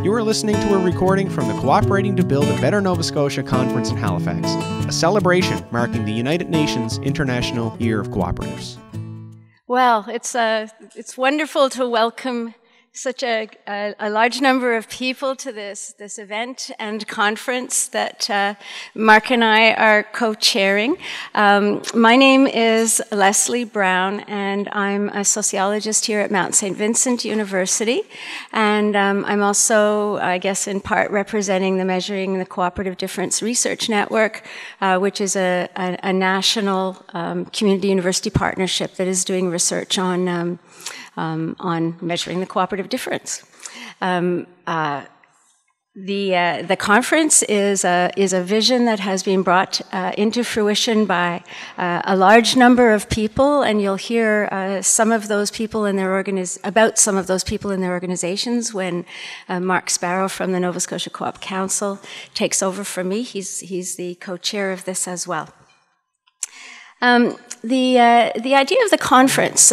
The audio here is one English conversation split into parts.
You are listening to a recording from the Cooperating to Build a Better Nova Scotia conference in Halifax, a celebration marking the United Nations International Year of Cooperatives. Well, it's wonderful to welcome such a large number of people to this event and conference that Mark and I are co-chairing. My name is Leslie Brown, and I'm a sociologist here at Mount St. Vincent University. And I'm also, I guess, in part representing the Measuring the Cooperative Difference Research Network, which is a national community university partnership that is doing research on measuring the cooperative difference. The conference is a vision that has been brought into fruition by a large number of people, and you'll hear some of those people in their about some of those people in their organizations when Mark Sparrow from the Nova Scotia Co-op Council takes over from me. He's the co-chair of this as well. The idea of the conference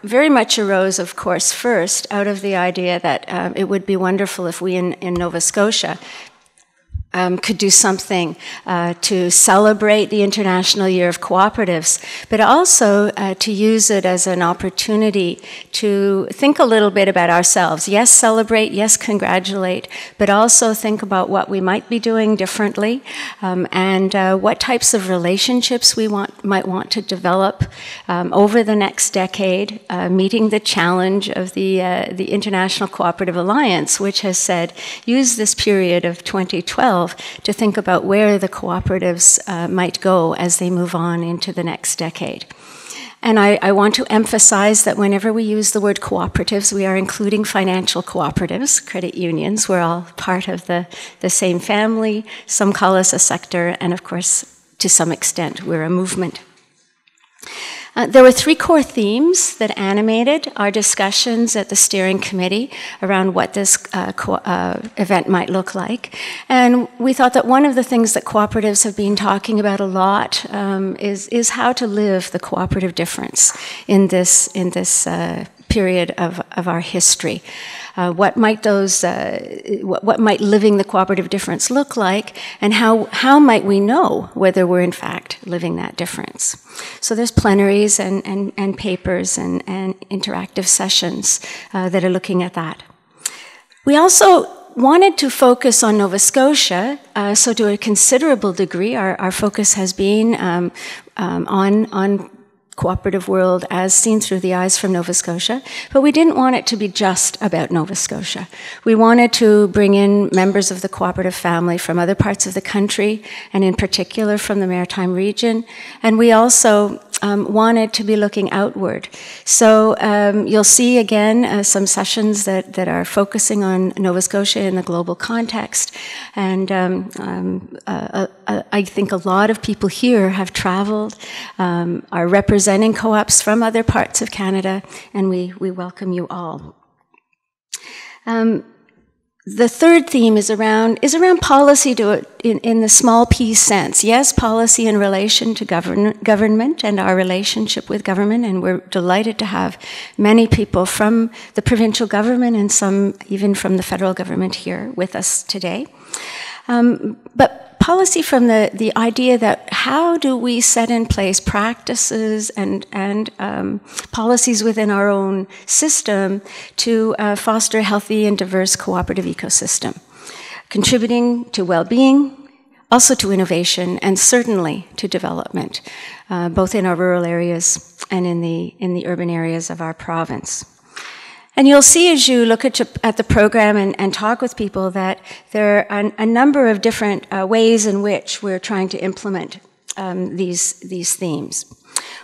very much arose, of course, first out of the idea that it would be wonderful if we in Nova Scotia could do something to celebrate the International Year of Cooperatives, but also to use it as an opportunity to think a little bit about ourselves. Yes, celebrate, yes, congratulate, but also think about what we might be doing differently and what types of relationships we might want to develop over the next decade, meeting the challenge of the International Cooperative Alliance, which has said, use this period of 2012 to think about where the cooperatives might go as they move on into the next decade. And I want to emphasize that whenever we use the word cooperatives, we are including financial cooperatives, credit unions. We're all part of the same family. Some call us a sector, and of course, to some extent, we're a movement. There were three core themes that animated our discussions at the steering committee around what this event might look like. And we thought that one of the things that cooperatives have been talking about a lot is how to live the cooperative difference in this period of our history. What might living the cooperative difference look like, and how might we know whether we're in fact living that difference? So there's plenaries and papers and interactive sessions that are looking at that. We also wanted to focus on Nova Scotia, so to a considerable degree, our focus has been on cooperative world as seen through the eyes from Nova Scotia, but we didn't want it to be just about Nova Scotia. We wanted to bring in members of the cooperative family from other parts of the country, and in particular from the Maritime region, and we also wanted to be looking outward. So you'll see again some sessions that are focusing on Nova Scotia in the global context, and I think a lot of people here have traveled, are representing co-ops from other parts of Canada, and we welcome you all. The third theme is around policy in the small p sense. Yes, policy in relation to government and our relationship with government, and we're delighted to have many people from the provincial government and some even from the federal government here with us today. But policy from the idea that how do we set in place practices and policies within our own system to foster a healthy and diverse cooperative ecosystem, contributing to well-being, also to innovation, and certainly to development, both in our rural areas and in the urban areas of our province. And you'll see as you look at the program and talk with people that there are a number of different ways in which we're trying to implement these themes.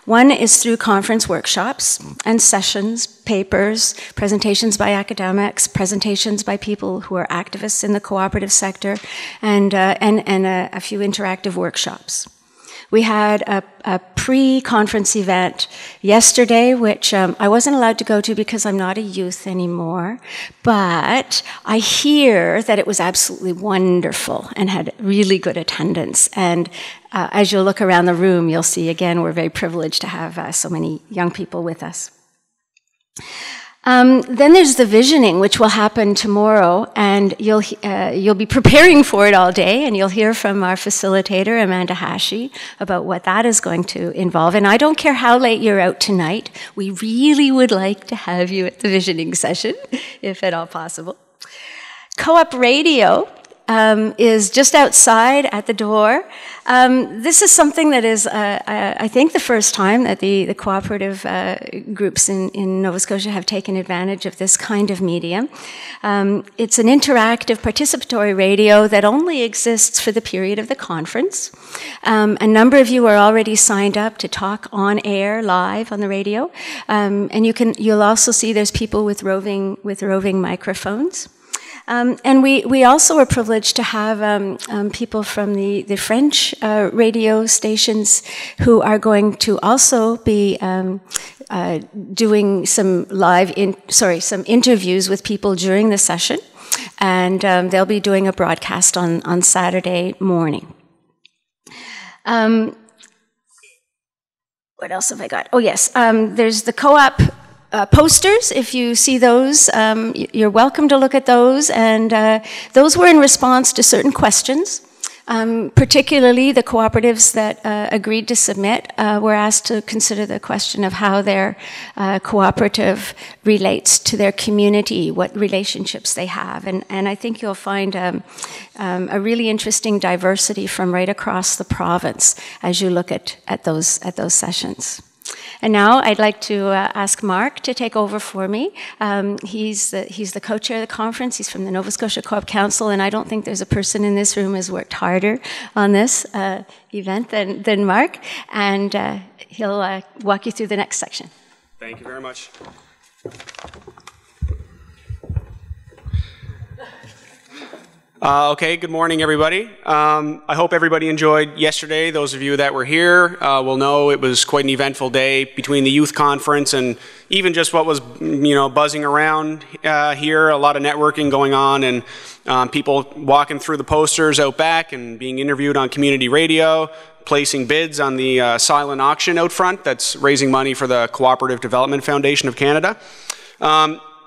One is through conference workshops and sessions, papers, presentations by academics, presentations by people who are activists in the cooperative sector, and a few interactive workshops. We had a pre-conference event yesterday, which I wasn't allowed to go to because I'm not a youth anymore, but I hear that it was absolutely wonderful and had really good attendance. And as you'll look around the room, you'll see, again, we're very privileged to have so many young people with us. Then there's the visioning, which will happen tomorrow, and you'll be preparing for it all day, and you'll hear from our facilitator, Amanda Hachey, about what that is going to involve. And I don't care how late you're out tonight, we really would like to have you at the visioning session, if at all possible. Co-op radio is just outside at the door. This is something that is, I think, the first time that the cooperative groups in Nova Scotia have taken advantage of this kind of medium. It's an interactive participatory radio that only exists for the period of the conference. A number of you are already signed up to talk on air live on the radio, and you'll also see there's people with roving microphones. And we also are privileged to have people from the French radio stations who are going to also be doing some some interviews with people during the session, and they'll be doing a broadcast on Saturday morning. What else have I got? Oh yes, there's the co-op posters. If you see those, you're welcome to look at those, and those were in response to certain questions. Particularly the cooperatives that agreed to submit were asked to consider the question of how their cooperative relates to their community, what relationships they have, and I think you'll find a really interesting diversity from right across the province as you look at those sessions. And now I'd like to ask Mark to take over for me. He's the co-chair of the conference. He's from the Nova Scotia Co-op Council, and I don't think there's a person in this room who's worked harder on this event than Mark. And he'll walk you through the next section. Thank you very much. Okay, good morning, everybody. I hope everybody enjoyed yesterday. Those of you that were here will know it was quite an eventful day between the youth conference and even just what was, buzzing around here. A lot of networking going on, and people walking through the posters out back and being interviewed on community radio, placing bids on the silent auction out front that's raising money for the Cooperative Development Foundation of Canada.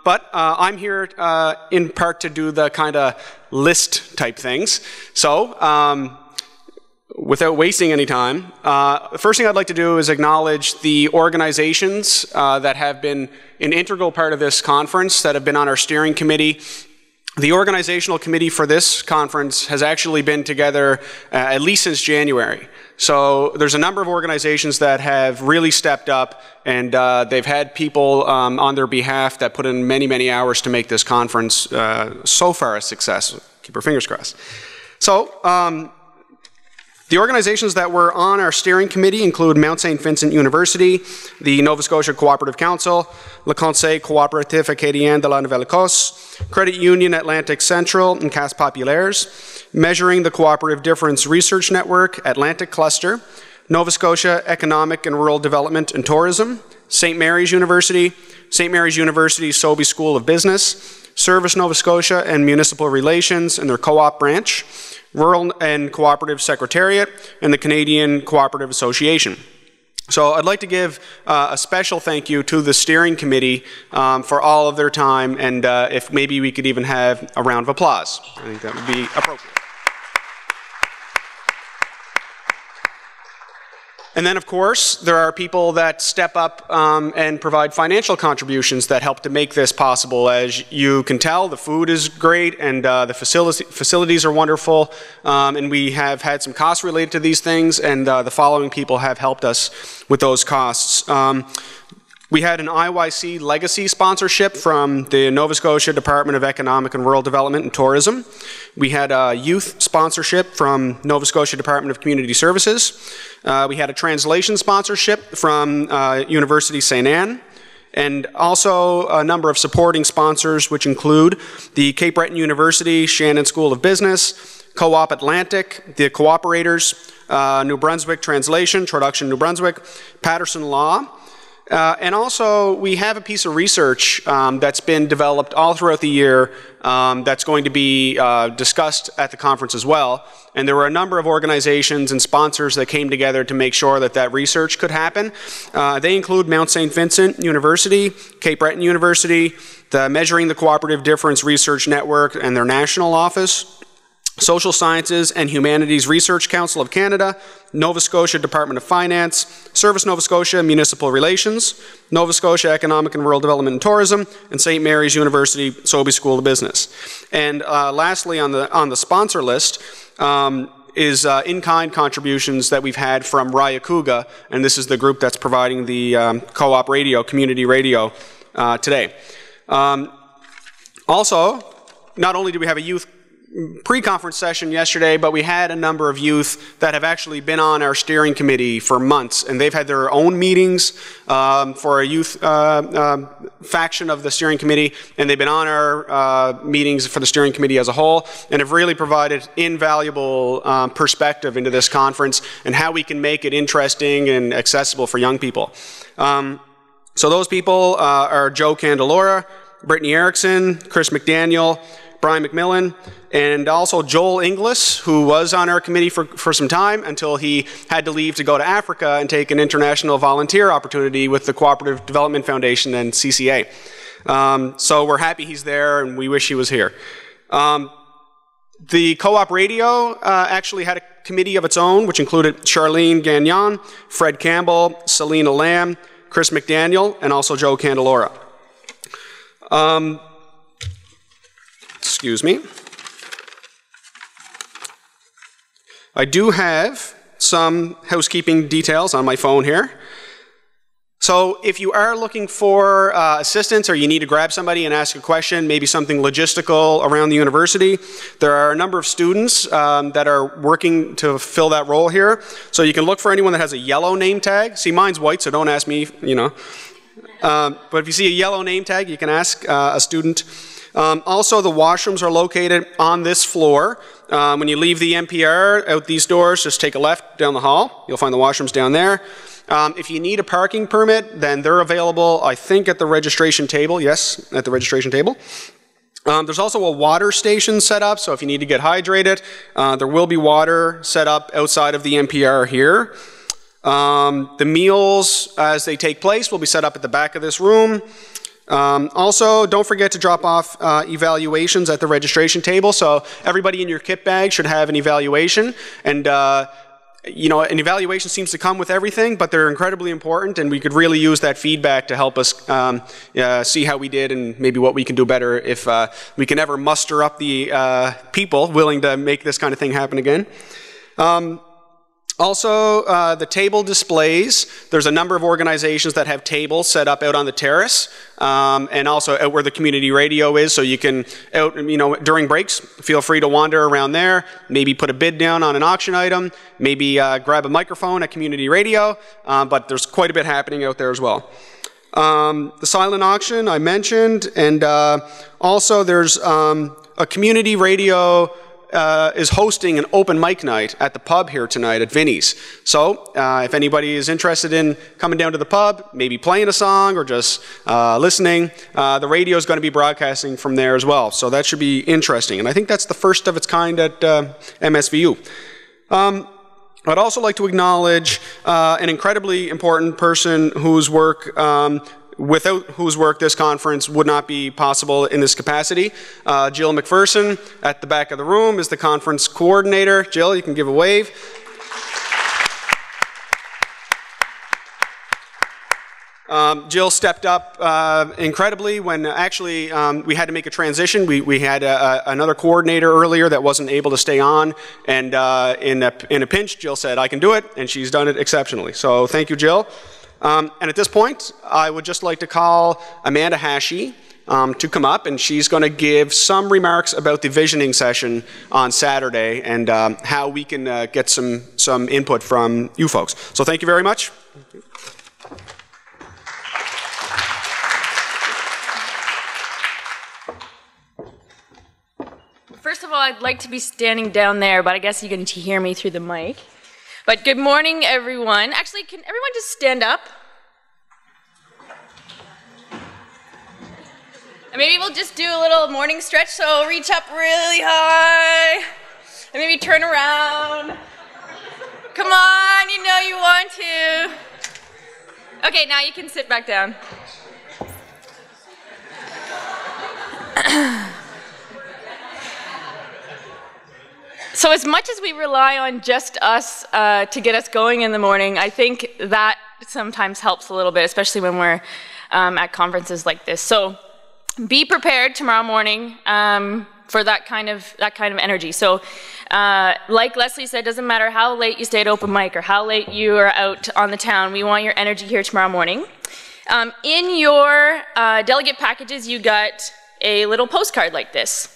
But I'm here in part to do the kind of list type things. So without wasting any time, the first thing I'd like to do is acknowledge the organizations that have been an integral part of this conference, that have been on our steering committee. The organizational committee for this conference has actually been together at least since January. So there's a number of organizations that have really stepped up, and they've had people on their behalf that put in many, many hours to make this conference so far a success. Keep our fingers crossed. So the organizations that were on our steering committee include Mount St. Vincent University, the Nova Scotia Cooperative Council, Le Conseil Coopératif Acadien de la Nouvelle-Écosse, Credit Union Atlantic Central and Casse Populaires, Measuring the Cooperative Difference Research Network, Atlantic Cluster, Nova Scotia Economic and Rural Development and Tourism, St. Mary's University Sobey School of Business, Service Nova Scotia and Municipal Relations and their co-op branch, Rural and Cooperative Secretariat, and the Canadian Cooperative Association. So I'd like to give a special thank you to the steering committee for all of their time, and if maybe we could even have a round of applause. I think that would be appropriate. And then, of course, there are people that step up and provide financial contributions that help to make this possible. As you can tell, the food is great, and the facilities are wonderful, and we have had some costs related to these things, and the following people have helped us with those costs. We had an IYC legacy sponsorship from the Nova Scotia Department of Economic and Rural Development and Tourism. We had a youth sponsorship from Nova Scotia Department of Community Services. We had a translation sponsorship from University St. Anne, and also a number of supporting sponsors, which include the Cape Breton University Shannon School of Business, Co-op Atlantic, the Cooperators, New Brunswick Translation, Traduction New Brunswick, Patterson Law, And also, we have a piece of research that's been developed all throughout the year that's going to be discussed at the conference as well. And there were a number of organizations and sponsors that came together to make sure that that research could happen. They include Mount St. Vincent University, Cape Breton University, the Measuring the Cooperative Difference Research Network and their national office, Social Sciences and Humanities Research Council of Canada, Nova Scotia Department of Finance, Service Nova Scotia Municipal Relations, Nova Scotia Economic and Rural Development and Tourism, and St. Mary's University Sobey School of Business. And lastly, on the sponsor list is in-kind contributions that we've had from Ryakuga, and this is the group that's providing the co-op radio, community radio today. Also, not only do we have a youth pre-conference session yesterday, but we had a number of youth that have actually been on our steering committee for months, and they've had their own meetings for a youth faction of the steering committee, and they've been on our meetings for the steering committee as a whole, and have really provided invaluable perspective into this conference and how we can make it interesting and accessible for young people. So those people are Joe Candelora, Brittany Erickson, Chris McDaniel, Brian McMillan, and also Joel Inglis, who was on our committee for some time until he had to leave to go to Africa and take an international volunteer opportunity with the Cooperative Development Foundation and CCA. So we're happy he's there, and we wish he was here. The co-op radio actually had a committee of its own, which included Charlene Gagnon, Fred Campbell, Selena Lamb, Chris McDaniel, and also Joe Candelora. Excuse me. I do have some housekeeping details on my phone here. So if you are looking for assistance or you need to grab somebody and ask a question, maybe something logistical around the university, there are a number of students that are working to fill that role here. So you can look for anyone that has a yellow name tag. See, mine's white, so don't ask me, you know. But if you see a yellow name tag, you can ask a student. Also, the washrooms are located on this floor. When you leave the NPR out these doors, just take a left down the hall. You'll find the washrooms down there. If you need a parking permit, then they're available, I think, at the registration table. Yes, at the registration table. There's also a water station set up, so if you need to get hydrated, there will be water set up outside of the NPR here. The meals, as they take place, will be set up at the back of this room. Also, don't forget to drop off evaluations at the registration table. So everybody in your kit bag should have an evaluation. And you know, an evaluation seems to come with everything, but they're incredibly important, and we could really use that feedback to help us see how we did and maybe what we can do better if we can ever muster up the people willing to make this kind of thing happen again. Also, the table displays, there's a number of organizations that have tables set up out on the terrace, and also out where the community radio is, so you can, you know, during breaks, feel free to wander around there, maybe put a bid down on an auction item, maybe grab a microphone at community radio, but there's quite a bit happening out there as well. The silent auction I mentioned, and also there's a community radio is hosting an open mic night at the pub here tonight at Vinnie's. So if anybody is interested in coming down to the pub, maybe playing a song or just listening, the radio is going to be broadcasting from there as well. So that should be interesting. And I think that's the first of its kind at MSVU. I'd also like to acknowledge an incredibly important person whose work without whose work this conference would not be possible in this capacity. Jill McPherson at the back of the room is the conference coordinator. Jill, you can give a wave. Jill stepped up incredibly when actually we had to make a transition. We had another coordinator earlier that wasn't able to stay on, and in a pinch, Jill said, "I can do it," and she's done it exceptionally. So thank you, Jill. And at this point, I would just like to call Amanda Hachey to come up, and she's going to give some remarks about the visioning session on Saturday and how we can get some input from you folks. So thank you very much. First of all, I'd like to be standing down there, but I guess you can hear me through the mic. But good morning, everyone. Actually, can everyone just stand up? And maybe we'll just do a little morning stretch, so reach up really high, and maybe turn around. Come on, you know you want to. Okay, now you can sit back down. So as much as we rely on just us to get us going in the morning, I think that sometimes helps a little bit, especially when we're at conferences like this. So be prepared tomorrow morning for that kind of energy. So like Leslie said, doesn't matter how late you stay at open mic or how late you are out on the town, we want your energy here tomorrow morning. In your delegate packages, you got a little postcard like this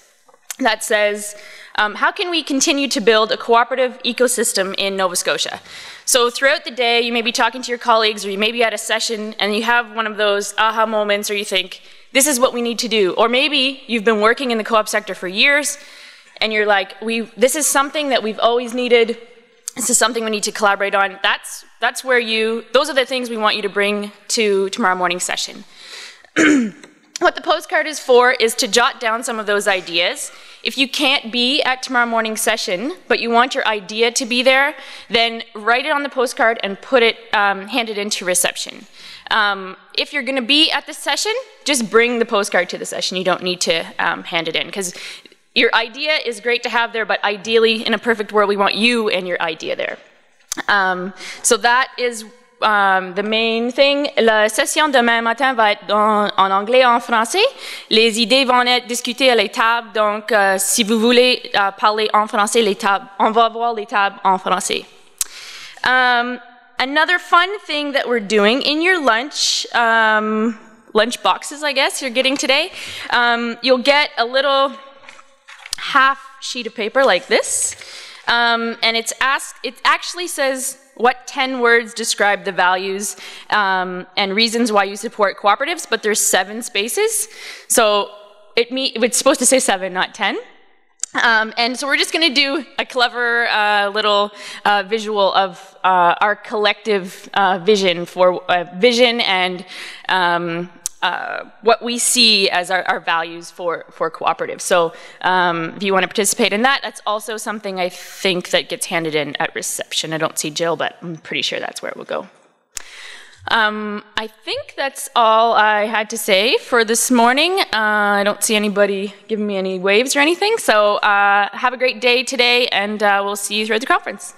that says, how can we continue to build a cooperative ecosystem in Nova Scotia? So throughout the day, you may be talking to your colleagues, or you may be at a session, and you have one of those aha moments, or you think, this is what we need to do. Or maybe you've been working in the co-op sector for years, and you're like, this is something that we've always needed. This is something we need to collaborate on. That's where those are the things we want you to bring to tomorrow morning's session. What the postcard is for is to jot down some of those ideas. If you can't be at tomorrow morning's session, but you want your idea to be there, then write it on the postcard and hand it into reception. If you're gonna be at the session, just bring the postcard to the session. You don't need to hand it in, because your idea is great to have there, but ideally, in a perfect world, we want you and your idea there. So that is the main thing. La session demain matin va être en anglais et en français. Les idées vont être discutées à les tables, donc si vous voulez parler en français, on va voir les tables en français. Another fun thing that we're doing in your lunch boxes, I guess, you're getting today, you'll get a little half sheet of paper like this, and it actually says what 10 words describe the values and reasons why you support cooperatives, but there's 7 spaces. So it's supposed to say 7, not 10. And so we're just going to do a clever little visual of our collective vision and what we see as our values for cooperatives. So if you want to participate in that, that's also something I think that gets handed in at reception. I don't see Jill, but I'm pretty sure that's where it will go. I think that's all I had to say for this morning. I don't see anybody giving me any waves or anything, so have a great day today, and we'll see you throughout the conference.